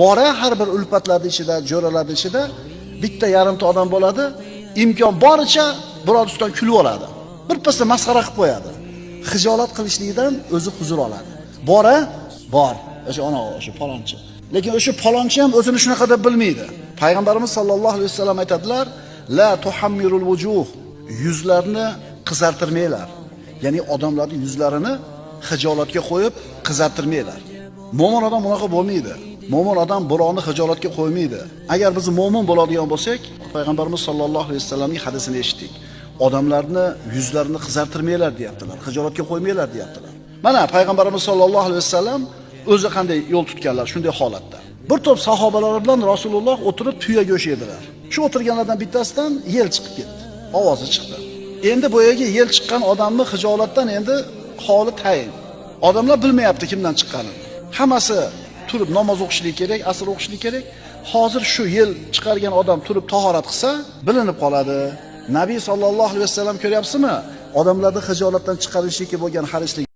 Bora har bir ulfatlarning ichida, jo'ralarning ichida bitta yarimta odam bo'ladi, imkon boricha biror ustidan kulib oladi. Birpasda masxara qilib qo'yadi. Xijolat qilishlikdan o'zi huzur oladi. Bora bor, o'sha ana o'sha palonchi. Lekin o'sha palonchi ham o'zini shunaqa deb bilmaydi. Payg'ambarimiz sollallohu alayhi vasallam aytadilar: "La tuhammirul wujuh." Yuzlarni qizartirmanglar. Ya'ni odamlarning yuzlarini xijolatga qo'yib qizartirmanglar. Mo'min odam bunaqa bo'lmaydi. Mo'min odam birovni xijolatga qo'ymaydi. Agar biz mo'min bo'ladigan bo'lsak, payg'ambarimiz sollallohu alayhi vasallamning hadisini eshitdik. Odamlarni yuzlarini qizartirmanglar deyaptilar, xijolatga qo'ymanglar deyaptilar. Mana payg'ambarimiz sollallohu alayhi vasallam o'zi qanday yo'l tutganlar shunday holatda. Bir to'p sahobalari bilan Rasululloh o'tirib tuya go'sht yedilar. Shu o'tirganlardan bittasidan yel chiqib ketdi. Ovozi chiqdi. Endi boyaga yel chiqqan odamni xijolatdan endi holi tayin. Odamlar bilmayapti kimdan chiqqanini. Hammasi turib namoz o'qishlik kerak, asr o'qishlik kerak. Hozir shu yel chiqargan odam turib tahorat qilsa, bilinib qoladi. Nabiy sollallohu alayhi vasallam ko'ryapsizmi? Odamlarni xijolatdan chiqarishlikka bo'lgan harislik